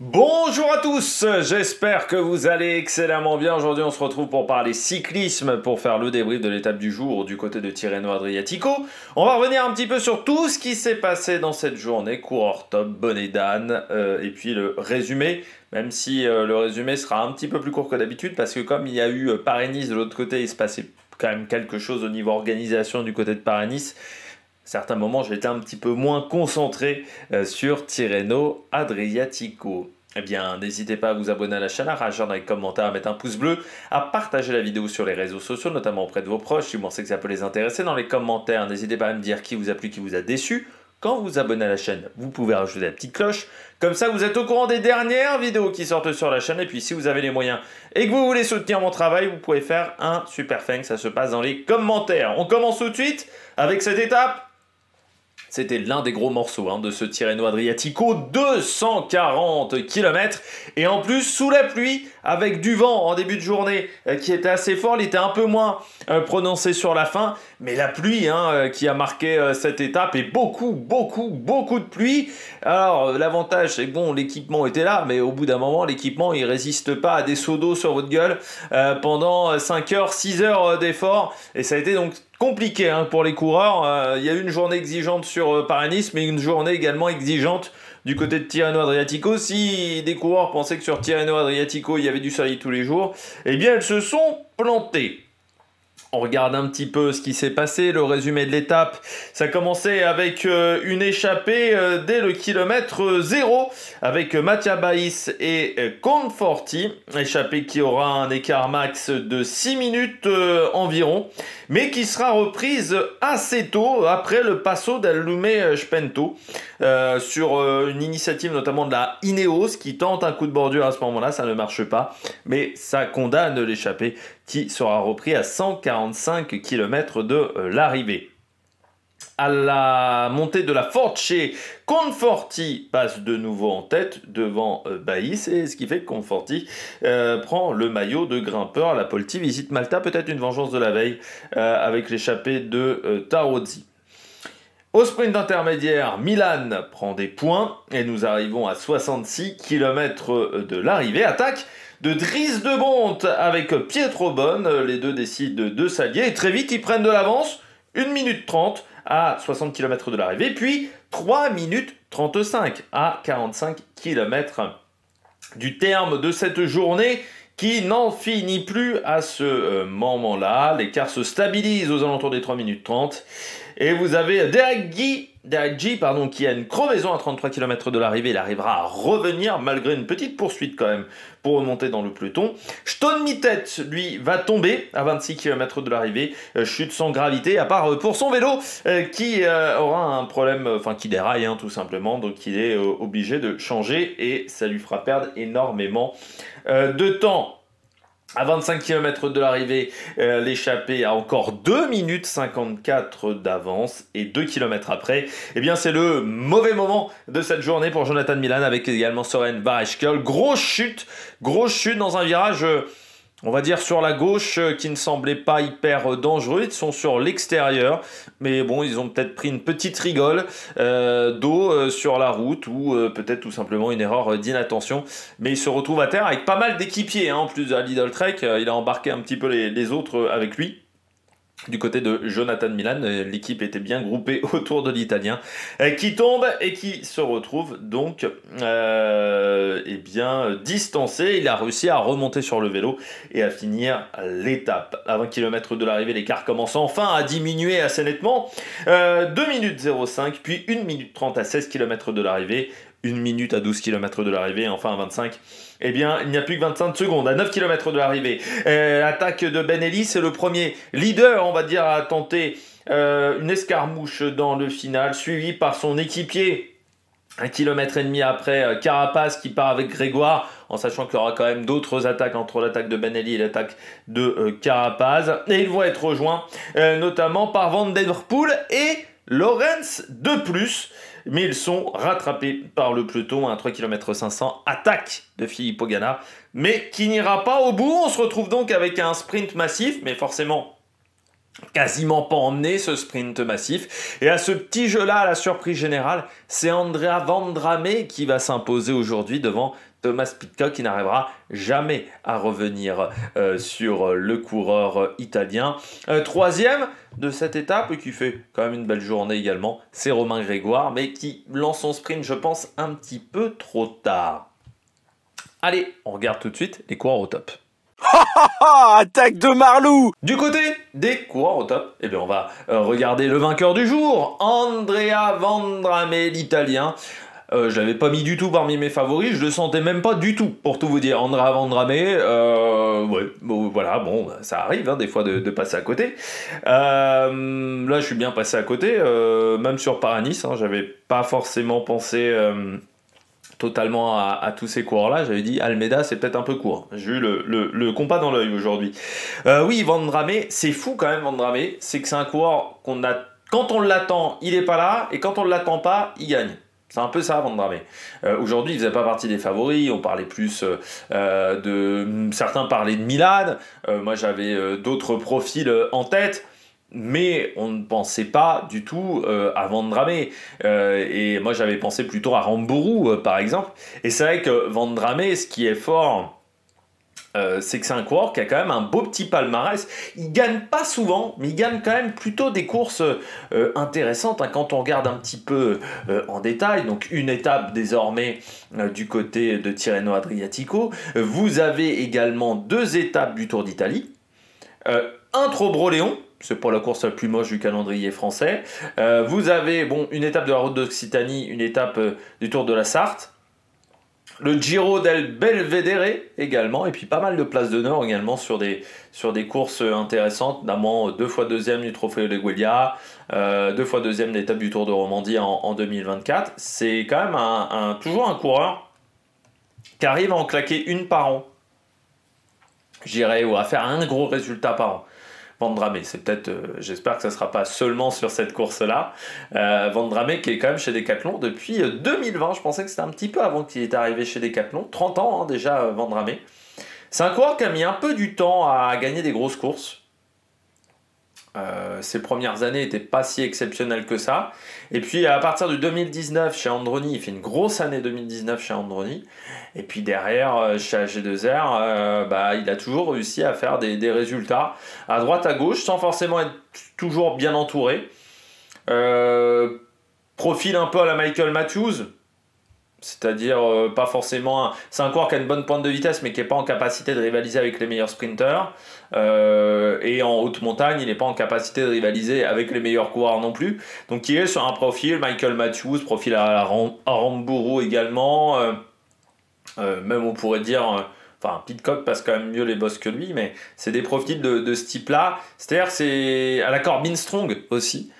Bonjour à tous, j'espère que vous allez excellemment bien. Aujourd'hui on se retrouve pour parler cyclisme, pour faire le débrief de l'étape du jour du côté de Tirreno Adriatico. On va revenir un petit peu sur tout ce qui s'est passé dans cette journée, coureur top, bonnet d'âne, et puis le résumé, même si le résumé sera un petit peu plus court que d'habitude, parce que comme il y a eu Paris-Nice de l'autre côté, il se passait quand même quelque chose au niveau organisation du côté de Paris-Nice. À certains moments, j'étais un petit peu moins concentré sur Tirreno Adriatico. Eh bien, n'hésitez pas à vous abonner à la chaîne, à réagir dans les commentaires, à mettre un pouce bleu, à partager la vidéo sur les réseaux sociaux, notamment auprès de vos proches, si vous pensez que ça peut les intéresser. Dans les commentaires, n'hésitez pas à me dire qui vous a plu, qui vous a déçu. Quand vous vous abonnez à la chaîne, vous pouvez rajouter la petite cloche. Comme ça, vous êtes au courant des dernières vidéos qui sortent sur la chaîne. Et puis, si vous avez les moyens et que vous voulez soutenir mon travail, vous pouvez faire un super thanks. Ça se passe dans les commentaires. On commence tout de suite avec cette étape. C'était l'un des gros morceaux de ce Tirreno Adriatico, 240 km, et en plus sous la pluie, avec du vent en début de journée qui était assez fort, il était un peu moins prononcé sur la fin, mais la pluie qui a marqué cette étape, et beaucoup de pluie. Alors l'avantage c'est que bon, l'équipement était là, mais au bout d'un moment, l'équipement il résiste pas à des seaux d'eau sur votre gueule pendant 5 heures, 6 heures d'effort, et ça a été donc compliqué pour les coureurs. Il y a eu une journée exigeante sur Paris-Nice, mais une journée également exigeante du côté de Tirreno Adriatico. Si des coureurs pensaient que sur Tirreno Adriatico il y avait du soleil tous les jours, eh bien elles se sont plantées. On regarde un petit peu ce qui s'est passé, le résumé de l'étape. Ça commençait avec une échappée dès le kilomètre 0 avec Mattia Baïs et Conforti. Échappée qui aura un écart max de 6 minutes environ, mais qui sera reprise assez tôt après le Passo del Lume Spento sur une initiative notamment de la Ineos qui tente un coup de bordure à ce moment-là. Ça ne marche pas, mais ça condamne l'échappée qui sera repris à 145 km de l'arrivée. À la montée de la Force, Conforti passe de nouveau en tête devant Baïs, et ce qui fait que Conforti prend le maillot de grimpeur à la Polti Visite Malta, peut-être une vengeance de la veille avec l'échappée de Tarozzi. Au sprint intermédiaire, Milan prend des points et nous arrivons à 66 km de l'arrivée. Attaque de Dries de Bondt avec Pietro Bonne. Les deux décident de s'allier et très vite ils prennent de l'avance. 1 minute 30 à 60 km de l'arrivée, puis 3 minutes 35 à 45 km du terme de cette journée qui n'en finit plus à ce moment-là. L'écart se stabilise aux alentours des 3 minutes 30. Et vous avez Derek Guy, qui a une crevaison à 33 km de l'arrivée. Il arrivera à revenir malgré une petite poursuite quand même pour remonter dans le peloton. Stone Mittet, lui, va tomber à 26 km de l'arrivée. Chute sans gravité, à part pour son vélo qui aura un problème, qui déraille tout simplement. Donc il est obligé de changer et ça lui fera perdre énormément de temps. À 25 km de l'arrivée, l'échappée a encore 2 minutes 54 d'avance, et 2 km après, eh bien c'est le mauvais moment de cette journée pour Jonathan Milan avec également Søren Varechkel. Grosse chute dans un virage, on va dire sur la gauche, qui ne semblait pas hyper dangereux. Ils sont sur l'extérieur, mais bon, ils ont peut-être pris une petite rigole d'eau sur la route, ou peut-être tout simplement une erreur d'inattention. Mais ils se retrouvent à terre avec pas mal d'équipiers. En plus de Lidl Trek, il a embarqué un petit peu les autres avec lui. Du côté de Jonathan Milan, l'équipe était bien groupée autour de l'Italien qui tombe et qui se retrouve donc distancé. Il a réussi à remonter sur le vélo et à finir l'étape. À 20 km de l'arrivée, l'écart commence enfin à diminuer assez nettement. 2 minutes 05, puis 1 minute 30 à 16 km de l'arrivée. 1 minute à 12 km de l'arrivée, enfin à 25, eh bien, il n'y a plus que 25 secondes, à 9 km de l'arrivée. L'attaque de Benelli, c'est le premier leader, on va dire, à tenter une escarmouche dans le final, suivi par son équipier. 1,5 km après, Carapaz qui part avec Grégoire, en sachant qu'il y aura quand même d'autres attaques entre l'attaque de Benelli et l'attaque de Carapaz. Et ils vont être rejoints notamment par Van Der Poel et Lorenz de plus. Mais ils sont rattrapés par le peloton à 3 km 500, attaque de Filippo Ganna, mais qui n'ira pas au bout. On se retrouve donc avec un sprint massif, mais forcément quasiment pas emmené ce sprint massif. Et à ce petit jeu-là, à la surprise générale, c'est Andrea Vendrame qui va s'imposer aujourd'hui devant Thomas Pidcock qui n'arrivera jamais à revenir sur le coureur italien. Troisième de cette étape, qui fait quand même une belle journée également, c'est Romain Grégoire, mais qui lance son sprint, je pense, un petit peu trop tard. Allez, on regarde tout de suite les coureurs au top. Attaque de Marlou! Du côté des coureurs au top, eh bien on va regarder le vainqueur du jour, Andrea Vendrame, l'italien. Je l'avais pas mis du tout parmi mes favoris, je le sentais même pas du tout, pour tout vous dire. Andrea Vendrame, ouais, bon, voilà, bon, ça arrive hein, des fois de passer à côté. Là, je suis bien passé à côté, même sur Paris-Nice, hein, j'avais pas forcément pensé totalement à tous ces coureurs-là. J'avais dit Almeida, c'est peut-être un peu court. J'ai eu le compas dans l'œil aujourd'hui. Oui, Vendrame, c'est fou quand même, Vendrame, c'est que c'est un coureur qu'on a. Quand on l'attend, il est pas là, et quand on ne l'attend pas, il gagne. C'est un peu ça, Vendrame. Aujourd'hui, il faisait pas partie des favoris. On parlait plus de. Certains parlaient de Milan. Moi, j'avais d'autres profils en tête. Mais on ne pensait pas du tout à Vendrame. Et moi, j'avais pensé plutôt à Rambourou, par exemple. Et c'est vrai que Vendrame, ce qui est fort. C'est que c'est un coureur qui a quand même un beau petit palmarès. Il gagne pas souvent, mais il gagne quand même plutôt des courses intéressantes hein, quand on regarde un petit peu en détail. Donc une étape désormais du côté de Tirreno Adriatico. Vous avez également 2 étapes du Tour d'Italie. Un Trobroléon, c'est pour la course la plus moche du calendrier français. Vous avez une étape de la Route d'Occitanie, une étape du Tour de la Sarthe. Le Giro del Belvedere également, et puis pas mal de places d'honneur également sur des courses intéressantes, notamment 2 fois deuxième du Trofeo de Gueglia, 2 fois deuxième d'étape du Tour de Romandie en 2024. C'est quand même toujours un coureur qui arrive à en claquer une par an, j'irais, ou à faire un gros résultat par an. Vendrame, c'est peut-être, j'espère que ça ne sera pas seulement sur cette course-là. Vendrame qui est quand même chez Decathlon depuis 2020, je pensais que c'était un petit peu avant qu'il est arrivé chez Decathlon, 30 ans hein, déjà Vendrame. C'est un coureur qui a mis un peu du temps à gagner des grosses courses. Ses premières années n'étaient pas si exceptionnelles que ça. Et puis à partir de 2019 chez Androni, il fait une grosse année 2019 chez Androni. Et puis derrière chez AG2R, il a toujours réussi à faire des résultats à droite à gauche sans forcément être toujours bien entouré. Profil un peu à la Michael Matthews. C'est-à-dire pas forcément... C'est un coureur qui a une bonne pointe de vitesse mais qui n'est pas en capacité de rivaliser avec les meilleurs sprinters. Et en haute montagne, il n'est pas en capacité de rivaliser avec les meilleurs coureurs non plus. Donc il est sur un profil Michael Matthews, profil à Rambourou également. Même on pourrait dire... Pidcock passe quand même mieux les bosses que lui, mais c'est des profils de ce type-là. C'est-à-dire c'est à la Corbin Strong aussi.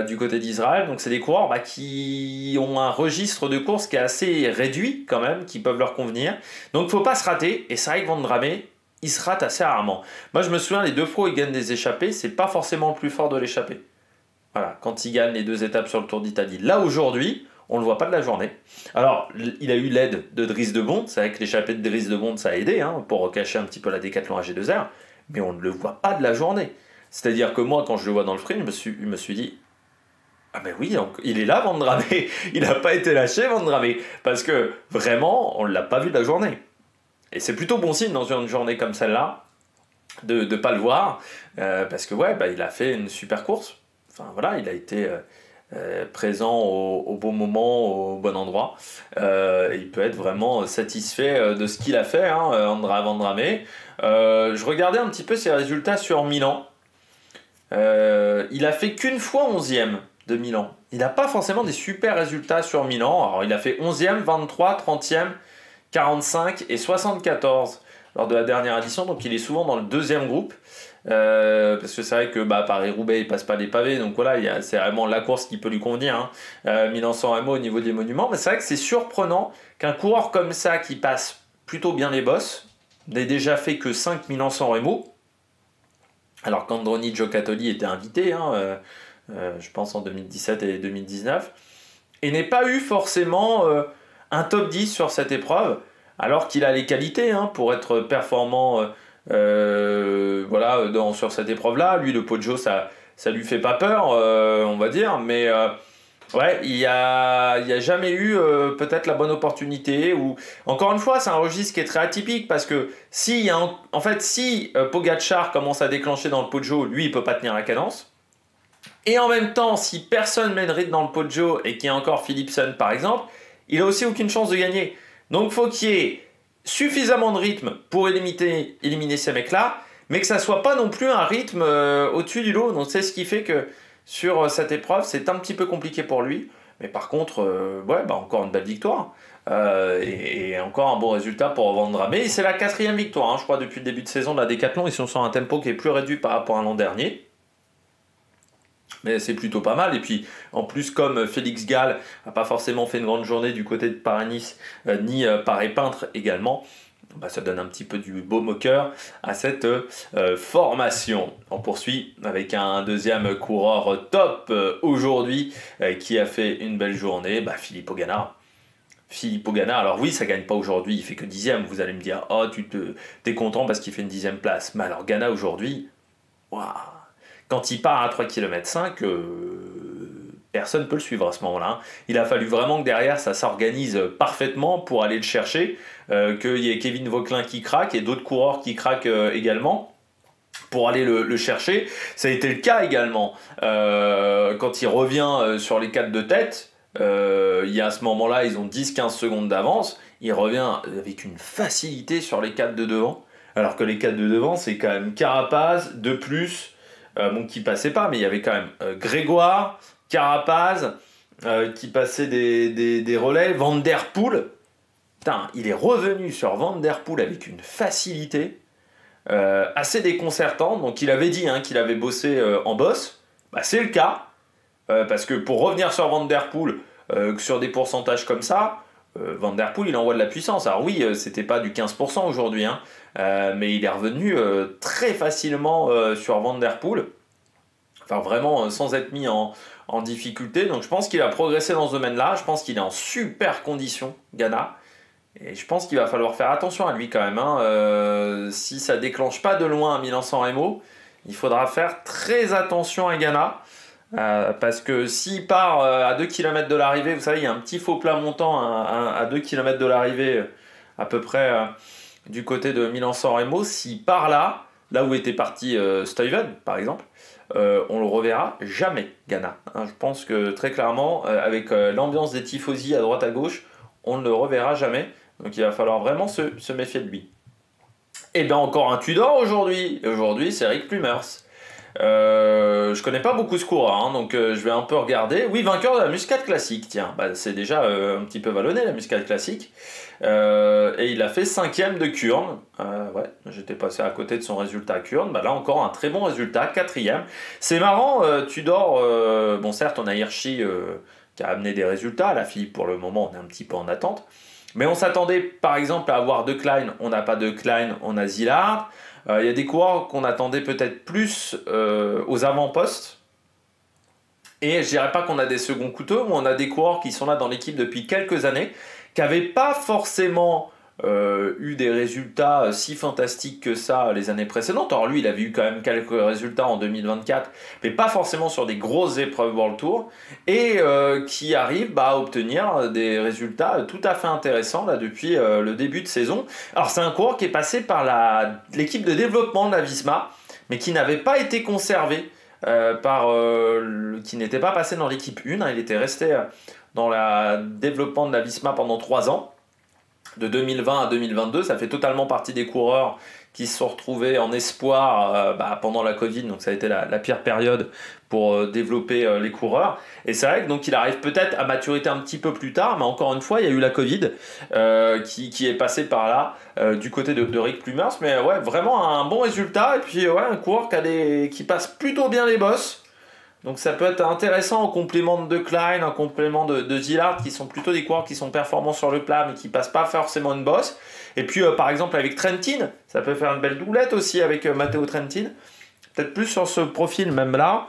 Du côté d'Israël, donc c'est des coureurs qui ont un registre de course qui est assez réduit quand même, qui peuvent leur convenir, donc il ne faut pas se rater, et c'est vrai que Vendrame, il se rate assez rarement. Moi je me souviens, les 2 fois où il gagne des échappées, c'est pas forcément le plus fort de l'échappée. Voilà, quand il gagne les 2 étapes sur le Tour d'Italie. Là aujourd'hui, on ne le voit pas de la journée. Alors, il a eu l'aide de Dries de Bondt, c'est vrai que l'échappée de Dries de Bondt ça a aidé, hein, pour cacher un petit peu la Decathlon AG2R, mais on ne le voit pas de la journée. C'est-à-dire que moi, quand je le vois dans le sprint, je me suis dit, ah ben oui, donc, il est là Vendrame, il n'a pas été lâché Vendrame, parce que vraiment, on ne l'a pas vu de la journée. Et c'est plutôt bon signe dans une journée comme celle-là, de ne pas le voir, parce que il a fait une super course. Enfin voilà, il a été présent au bon moment, au bon endroit. Il peut être vraiment satisfait de ce qu'il a fait, hein, Vendrame. Je regardais un petit peu ses résultats sur Milan. Il a fait qu'une fois 11e de Milan. Il n'a pas forcément des super résultats sur Milan. Alors il a fait 11e, 23, 30e, 45 et 74 lors de la dernière édition. Donc il est souvent dans le 2e groupe. Parce que c'est vrai que Paris-Roubaix il passe pas les pavés. Donc voilà, c'est vraiment la course qui peut lui convenir. Hein. Milan-San Remo au niveau des monuments. Mais c'est vrai que c'est surprenant qu'un coureur comme ça qui passe plutôt bien les bosses n'ait déjà fait que 5 Milan-San Remo. Alors qu'Androni Giocattoli était invité, hein, je pense en 2017 et 2019, et n'ait pas eu forcément un top 10 sur cette épreuve, alors qu'il a les qualités hein, pour être performant sur cette épreuve-là. Lui, le Poggio, ça lui fait pas peur, on va dire, mais Ouais, il y a jamais eu peut-être la bonne opportunité ou encore une fois, c'est un registre qui est très atypique parce que si il y a en fait si Pogačar commence à déclencher dans le Poggio, lui il peut pas tenir la cadence. Et en même temps, si personne met de rythme dans le Poggio et qu'il y a encore Philipsen par exemple, il a aussi aucune chance de gagner. Donc faut qu'il y ait suffisamment de rythme pour éliminer ces mecs-là, mais que ça soit pas non plus un rythme au-dessus du lot. Donc c'est ce qui fait que sur cette épreuve, c'est un petit peu compliqué pour lui. Mais par contre, ouais, bah encore une belle victoire. Et encore un bon résultat pour Vendra. Mais c'est la 4e victoire, hein, je crois, depuis le début de saison de la Décathlon. Ils sont sur un tempo qui est plus réduit par rapport à l'an dernier. Mais c'est plutôt pas mal. Et puis, en plus, comme Félix Gall n'a pas forcément fait une grande journée du côté de Paris-Nice, ni Paris-Peintre également, bah, ça donne un petit peu du baume au cœur à cette formation. On poursuit avec un deuxième coureur top aujourd'hui qui a fait une belle journée, bah, Filippo Ganna. Filippo Ganna, alors oui, ça gagne pas aujourd'hui, il fait que 10e. Vous allez me dire, oh, t'es content parce qu'il fait une 10e place. Mais alors, Ganna aujourd'hui, waouh, quand il part à 3 km 5, personne ne peut le suivre à ce moment-là. Hein. Il a fallu vraiment que derrière ça s'organise parfaitement pour aller le chercher, qu'il y ait Kevin Vauquelin qui craque et d'autres coureurs qui craquent également pour aller le chercher. Ça a été le cas également quand il revient sur les 4 de tête. Il y a à ce moment-là, ils ont 10-15 secondes d'avance. Il revient avec une facilité sur les 4 de devant. Alors que les 4 de devant, c'est quand même Carapaz, de plus, bon, qui passait pas, mais il y avait quand même Grégoire, Carapaz, qui passait des relais, Van Der Poel. Putain, il est revenu sur Van Der Poel avec une facilité assez déconcertante. Donc il avait dit hein, qu'il avait bossé en boss. Bah, c'est le cas. Parce que pour revenir sur Van Der Poel, sur des pourcentages comme ça, Van Der Poel il envoie de la puissance. Alors oui, c'était pas du 15% aujourd'hui, hein, mais il est revenu très facilement sur Van Der Poel. Enfin vraiment sans être mis en difficulté. Donc je pense qu'il a progressé dans ce domaine-là. Je pense qu'il est en super condition, Ganna. Et je pense qu'il va falloir faire attention à lui quand même. Hein. Si ça déclenche pas de loin à Milan-San Remo, il faudra faire très attention à Ganna. Parce que s'il part à 2 km de l'arrivée, vous savez, il y a un petit faux plat montant à 2 km de l'arrivée, à peu près du côté de Milan-San Remo. S'il part là où était parti Stuyven, par exemple, on le reverra jamais, Ganna. Hein, je pense que très clairement, avec l'ambiance des tifosi à droite à gauche, on ne le reverra jamais. Donc il va falloir vraiment se méfier de lui. Et bien encore un Tudor aujourd'hui. Aujourd'hui, c'est Rick Plumers. Je connais pas beaucoup ce coureur, hein, donc je vais un peu regarder. Oui, vainqueur de la Muscat Classique, tiens, bah, c'est déjà un petit peu vallonné la Muscat Classique. Et il a fait 5e de Kurn. Ouais, j'étais passé à côté de son résultat à Kurn. Bah, là encore un très bon résultat, 4e. C'est marrant, Tudor, bon certes on a Hirschi qui a amené des résultats. La Philippe pour le moment on est un petit peu en attente. Mais on s'attendait par exemple à avoir De Klein, on n'a pas De Klein, on a Zillard. Il y a des coureurs qu'on attendait peut-être plus aux avant-postes. Et je dirais pas qu'on a des seconds couteaux, mais on a des coureurs qui sont là dans l'équipe depuis quelques années, qui n'avaient pas forcément eu des résultats si fantastiques que ça les années précédentes. Alors lui, il avait eu quand même quelques résultats en 2024, mais pas forcément sur des grosses épreuves World Tour, et qui arrivent à obtenir des résultats tout à fait intéressants là, depuis le début de saison. Alors c'est un coureur qui est passé par l'équipe de développement de la Visma, mais qui n'avait pas été conservé, qui n'était pas passé dans l'équipe 1, hein, il était resté dans le développement de la Visma pendant 3 ans. De 2020 à 2022, ça fait totalement partie des coureurs qui se sont retrouvés en espoir pendant la Covid, donc ça a été la pire période pour développer les coureurs. Et c'est vrai que donc il arrive peut-être à maturité un petit peu plus tard, mais encore une fois, il y a eu la Covid qui est passée par là du côté de Rick Plumers. Mais ouais, vraiment un bon résultat. Et puis ouais, un coureur qui passe plutôt bien les bosses. Donc ça peut être intéressant en complément de Klein, en complément de Zillard, qui sont plutôt des coureurs qui sont performants sur le plat, mais qui passent pas forcément une bosse. Et puis par exemple avec Trentin, ça peut faire une belle doublette aussi avec Matteo Trentin. Peut-être plus sur ce profil même là.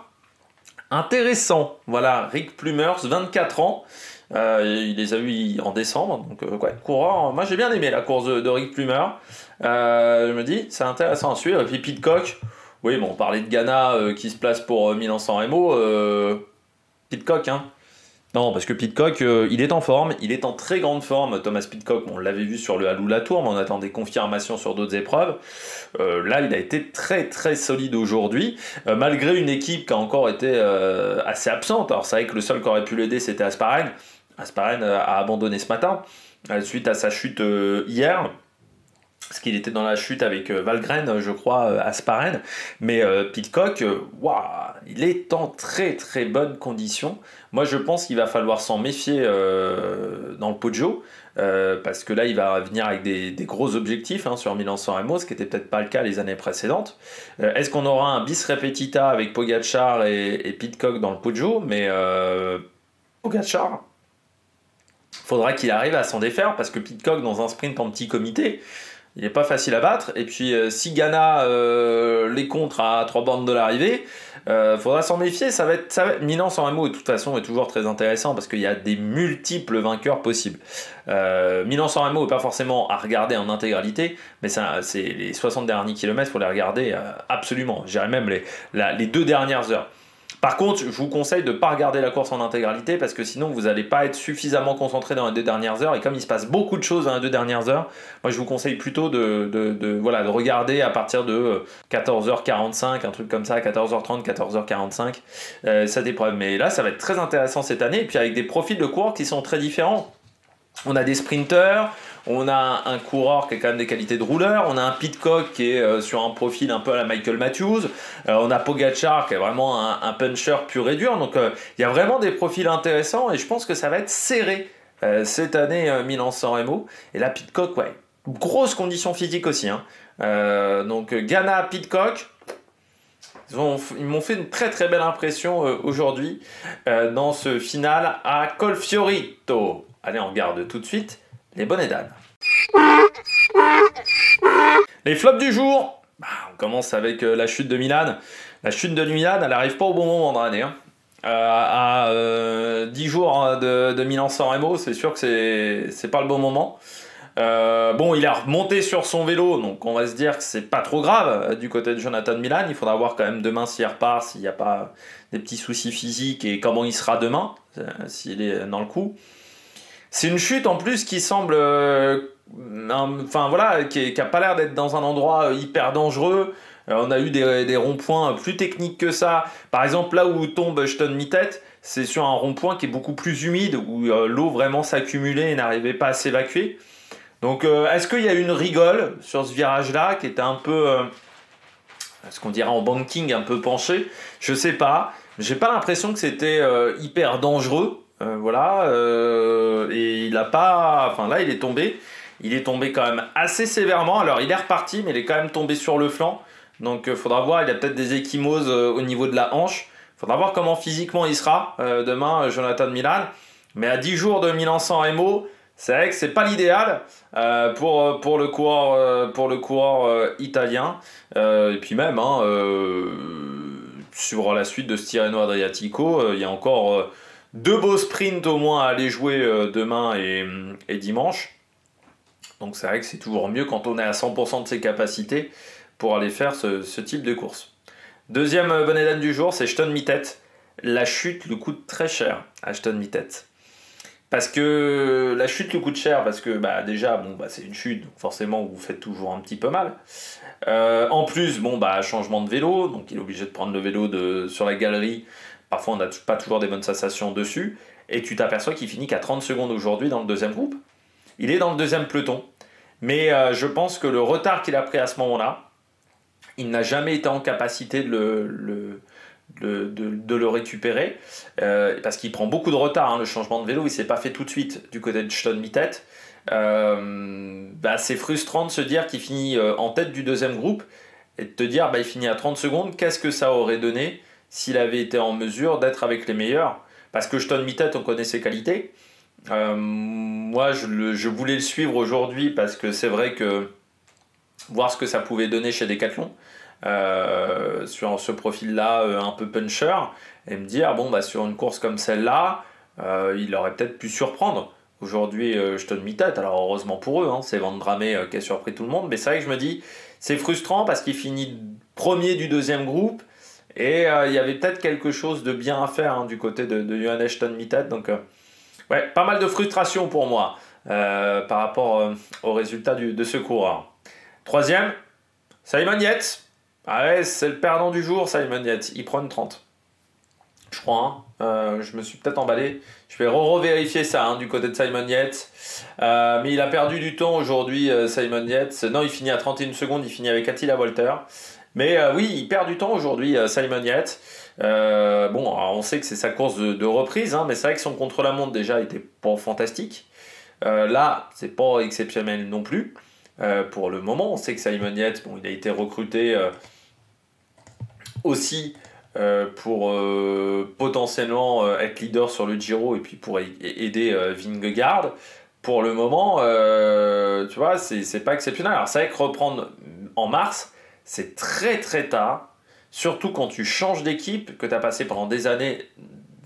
Intéressant. Voilà, Rick Plumers, 24 ans. Il les a eu en décembre. Donc ouais, coureur. Moi j'ai bien aimé la course de Rick Plumers. Je me dis, c'est intéressant à suivre. Et puis Pidcock. Oui, bon, on parlait de Ganna qui se place pour Milan-San Remo. Pidcock, hein. Non, parce que Pidcock, il est en forme, il est en très grande forme. Thomas Pidcock, on l'avait vu sur le Halou-Latour, mais on attend des confirmations sur d'autres épreuves. Là, il a été très très solide aujourd'hui, malgré une équipe qui a encore été assez absente. Alors c'est vrai que le seul qui aurait pu l'aider, c'était Asparen. Asparen a abandonné ce matin, suite à sa chute hier. Parce qu'il était dans la chute avec Valgren, je crois, Asparen. Mais Pidcock, il est en très très bonne condition. Moi, je pense qu'il va falloir s'en méfier dans le Poggio. Parce que là, il va venir avec des gros objectifs sur Milan-San Remo, ce qui n'était peut-être pas le cas les années précédentes. Est-ce qu'on aura un bis repetita avec Pogacar et Pidcock dans le Poggio? Mais Pogacar, faudra qu'il arrive à s'en défaire, parce que Pidcock, dans un sprint en petit comité, il n'est pas facile à battre. Et puis, si Ghana les contre à 3 bornes de l'arrivée, faudra s'en méfier. Ça va être Milan-San Remo, de toute façon, est toujours très intéressant parce qu'il y a des multiples vainqueurs possibles. Milan-San Remo n'est pas forcément à regarder en intégralité, mais c'est les 60 derniers kilomètres, il faut les regarder absolument. Je dirais même les 2 dernières heures. Par contre, je vous conseille de ne pas regarder la course en intégralité, parce que sinon vous n'allez pas être suffisamment concentré dans les 2 dernières heures. Et comme il se passe beaucoup de choses dans les 2 dernières heures, moi je vous conseille plutôt de regarder à partir de 14h45, un truc comme ça, 14h30, 14h45, ça dépend. Mais là, ça va être très intéressant cette année, et puis avec des profils de coureurs qui sont très différents. On a des sprinteurs, on a un coureur qui a quand même des qualités de rouleur, on a un Pidcock qui est sur un profil un peu à la Michael Matthews, on a Pogacar qui est vraiment un puncher pur et dur. Donc il y a vraiment des profils intéressants, et je pense que ça va être serré cette année Milan-San Remo. Et là, Pidcock, grosse condition physique aussi. Donc Ghana, Pidcock, ils m'ont fait une très très belle impression aujourd'hui dans ce final à Colfiorito. Allez, on regarde tout de suite les bonnets d'âne. Les flops du jour. On commence avec la chute de Milan. La chute de Milan, elle n'arrive pas au bon moment dans l'année. À 10 jours de Milan-San Remo, c'est sûr que c'est pas le bon moment. Il a remonté sur son vélo, donc on va se dire que c'est pas trop grave du côté de Jonathan Milan. Il faudra voir quand même demain s'il repart, s'il n'y a pas des petits soucis physiques, et comment il sera demain, s'il est dans le coup. C'est une chute en plus qui semble, qui a pas l'air d'être dans un endroit hyper dangereux. On a eu des ronds-points plus techniques que ça. Par exemple, là où tombe Stonemittet, c'est sur un rond-point qui est beaucoup plus humide, où l'eau vraiment s'accumulait et n'arrivait pas à s'évacuer. Donc, est-ce qu'il y a eu une rigole sur ce virage-là qui était un peu, ce qu'on dirait en banking, un peu penché? Je sais pas. J'ai pas l'impression que c'était hyper dangereux. Et il a pas. Enfin, là, il est tombé. Il est tombé quand même assez sévèrement. Alors, il est reparti, mais il est quand même tombé sur le flanc. Donc, faudra voir. Il a peut-être des ecchymoses au niveau de la hanche. Faudra voir comment physiquement il sera demain, Jonathan Milan. Mais à 10 jours de Milan-San Remo, c'est vrai que c'est pas l'idéal pour le coureur italien. Et puis même, sur la suite de ce Tirreno Adriatico, il y a encore 2 beaux sprints au moins à aller jouer demain et dimanche. Donc c'est vrai que c'est toujours mieux quand on est à 100% de ses capacités pour aller faire ce type de course. Deuxième bonnet d'âne du jour, c'est Stonemittet. La chute lui coûte très cher à Stonemittet. Parce que la chute lui coûte cher, parce que déjà, c'est une chute, donc forcément vous faites toujours un petit peu mal. En plus, changement de vélo, donc il est obligé de prendre le vélo sur la galerie. Parfois on n'a pas toujours des bonnes sensations dessus, et tu t'aperçois qu'il finit qu'à 30 secondes aujourd'hui dans le deuxième groupe. Il est dans le deuxième peloton, mais je pense que le retard qu'il a pris à ce moment-là, il n'a jamais été en capacité de le récupérer, parce qu'il prend beaucoup de retard. Le changement de vélo, il ne s'est pas fait tout de suite du côté de Stonemittet. C'est frustrant de se dire qu'il finit en tête du deuxième groupe, et de te dire il finit à 30 secondes, qu'est-ce que ça aurait donné s'il avait été en mesure d'être avec les meilleurs? Parce que Stonemittet, on connaît ses qualités. Moi, je voulais le suivre aujourd'hui, parce que c'est vrai que voir ce que ça pouvait donner chez Decathlon, sur ce profil-là un peu puncher, et me dire, sur une course comme celle-là, il aurait peut-être pu surprendre. Aujourd'hui, Stonemittet, alors heureusement pour eux, c'est Van Dramé qui a surpris tout le monde, mais c'est vrai que je me dis, c'est frustrant parce qu'il finit premier du deuxième groupe, Et il y avait peut-être quelque chose de bien à faire hein, du côté de Johan Mittet. Donc, ouais, pas mal de frustration pour moi par rapport au résultat de ce coureur. Troisième, Simon Yates. Ah ouais, c'est le perdant du jour, Simon Yates. Il prend une 30. Je crois. Hein. Je me suis peut-être emballé. Je vais revérifier ça hein, du côté de Simon Yates. Mais il a perdu du temps aujourd'hui, Simon Yates. Non, il finit à 31 secondes. Il finit avec Attila Walter. Mais oui, il perd du temps aujourd'hui, Simon Yates. Bon, alors on sait que c'est sa course de reprise, hein, mais c'est vrai que son contre-la-montre déjà était pas fantastique. Là, c'est pas exceptionnel non plus. Pour le moment, on sait que Simon Yates, bon, il a été recruté aussi pour potentiellement être leader sur le Giro et puis pour aider Vingegaard. Pour le moment, tu vois, c'est pas exceptionnel. Alors c'est vrai que reprendre en mars, c'est très très tard. Surtout quand tu changes d'équipe, que tu as passé pendant des années,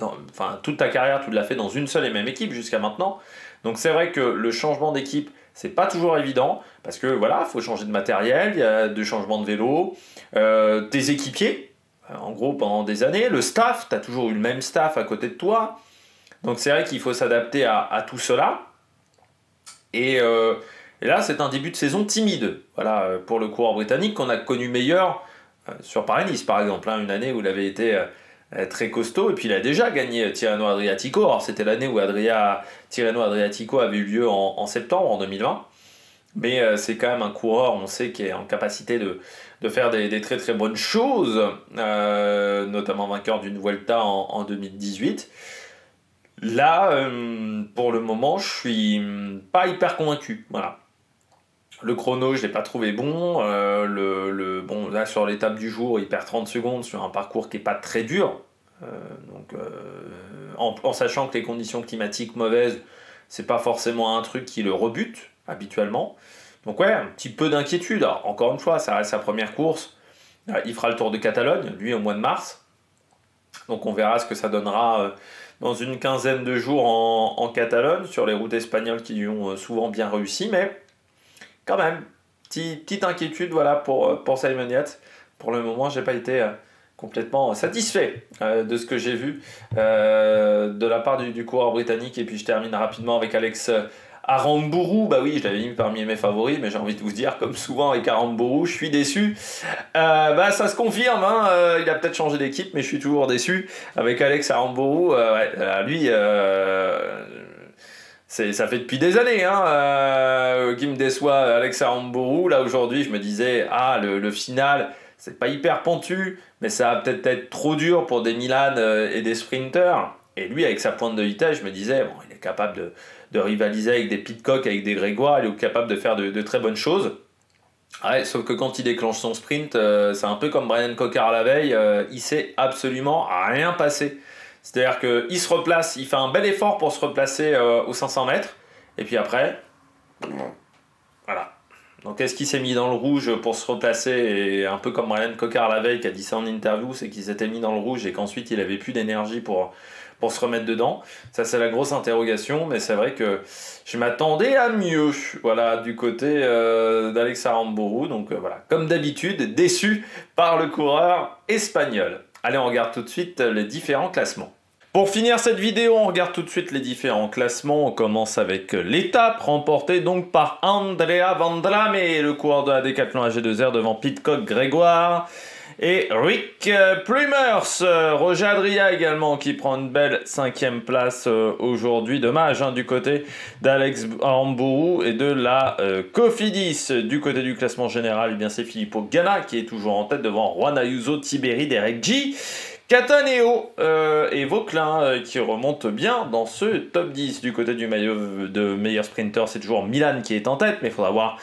enfin toute ta carrière, tu l'as fait dans une seule et même équipe jusqu'à maintenant. Donc c'est vrai que le changement d'équipe, c'est pas toujours évident, parce que voilà, il faut changer de matériel, il y a des changements de vélo, tes équipiers, en gros pendant des années, le staff, tu as toujours eu le même staff à côté de toi. Donc c'est vrai qu'il faut s'adapter à tout cela. Et là, c'est un début de saison timide, voilà, pour le coureur britannique qu'on a connu meilleur sur Paris-Nice par exemple, hein, une année où il avait été très costaud, et puis il a déjà gagné Tirreno Adriatico. Alors c'était l'année où Tirreno Adriatico avait eu lieu en septembre, en 2020, mais c'est quand même un coureur, on sait, qui est en capacité de faire des très très bonnes choses, notamment vainqueur d'une Vuelta en 2018. Là, pour le moment, je suis pas hyper convaincu, voilà. Le chrono, je l'ai pas trouvé bon. Bon, là, sur l'étape du jour, il perd 30 secondes sur un parcours qui n'est pas très dur. En sachant que les conditions climatiques mauvaises, c'est pas forcément un truc qui le rebute habituellement. Donc ouais, un petit peu d'inquiétude. Alors, encore une fois, ça reste sa première course. Il fera le Tour de Catalogne, lui, au mois de mars. Donc on verra ce que ça donnera dans une quinzaine de jours en Catalogne, sur les routes espagnoles qui lui ont souvent bien réussi. Mais quand même, petite inquiétude voilà, pour Simon Yates. Pour le moment, je n'ai pas été complètement satisfait de ce que j'ai vu de la part du coureur britannique. Et puis je termine rapidement avec Alex Aramburu. Bah oui, je l'avais mis parmi mes favoris, mais j'ai envie de vous dire, comme souvent avec Aramburu, je suis déçu. Bah ça se confirme, hein, il a peut-être changé d'équipe, mais je suis toujours déçu avec Alex Aramburu. Lui... ça fait depuis des années qui me déçoit, Alex Aramburu. Là aujourd'hui, je me disais, le final, c'est pas hyper pentu, mais ça va peut-être être trop dur pour des Milan et des sprinters. Et lui, avec sa pointe de vitesse, je me disais, bon, il est capable de rivaliser avec des Pidcock, avec des Grégoire, il est capable de faire de très bonnes choses. Ouais, sauf que quand il déclenche son sprint, c'est un peu comme Brian Cocard la veille, il s'est absolument rien passé. C'est-à-dire qu'il se replace, il fait un bel effort pour se replacer aux 500 mètres, et puis après, voilà. Donc est-ce qu'il s'est mis dans le rouge pour se replacer, et un peu comme Brian Cocard la veille qui a dit ça en interview, c'est qu'il s'était mis dans le rouge et qu'ensuite il avait plus d'énergie pour se remettre dedans. Ça, c'est la grosse interrogation, mais c'est vrai que je m'attendais à mieux, voilà, du côté d'Alex Aramburu. Donc voilà, comme d'habitude, déçu par le coureur espagnol. Allez, on regarde tout de suite les différents classements. Pour finir cette vidéo, on regarde tout de suite les différents classements. On commence avec l'étape remportée donc par Andrea Vendrame, le coureur de la Decathlon AG2R devant Pidcock Grégoire et Rick Primers. Roger Adria également qui prend une belle 5e place aujourd'hui. Dommage du côté d'Alex Aramburu et de la Cofidis. Du côté du classement général, eh bien c'est Filippo Ganna qui est toujours en tête devant Juan Ayuso, Tiberi, Derek G, Cataneo et Vauclin qui remontent bien dans ce top 10. Du côté du maillot de meilleur sprinter, c'est toujours Milan qui est en tête, mais il faudra voir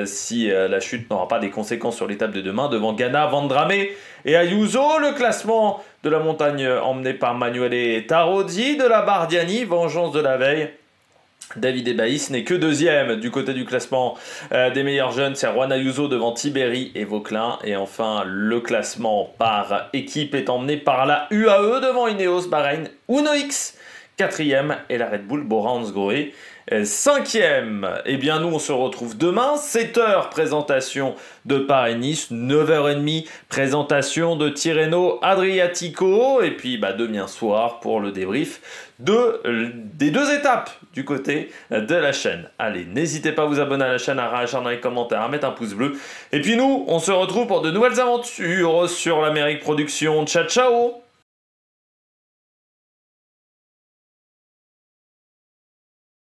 si la chute n'aura pas des conséquences sur l'étape de demain devant Ganna, Vendrame et Ayuso. Le classement de la montagne emmené par Manuele Tarozzi, de la Bardiani, vengeance de la veille. David Ebaïs n'est que deuxième du côté du classement des meilleurs jeunes. C'est Juan Ayuso devant Tiberi et Vauclin. Et enfin, le classement par équipe est emmené par la UAE devant Ineos, Bahreïn, Uno X, 4e, et la Red Bull Bora Hansgrohe 5e. Eh bien nous on se retrouve demain, 7h présentation de Paris-Nice, 9h30 présentation de Tirreno Adriatico, et puis demain soir pour le débrief des 2 étapes du côté de la chaîne. Allez, n'hésitez pas à vous abonner à la chaîne, à réagir dans les commentaires, à mettre un pouce bleu. Et puis nous, on se retrouve pour de nouvelles aventures sur l'Amérique Production. Ciao, ciao!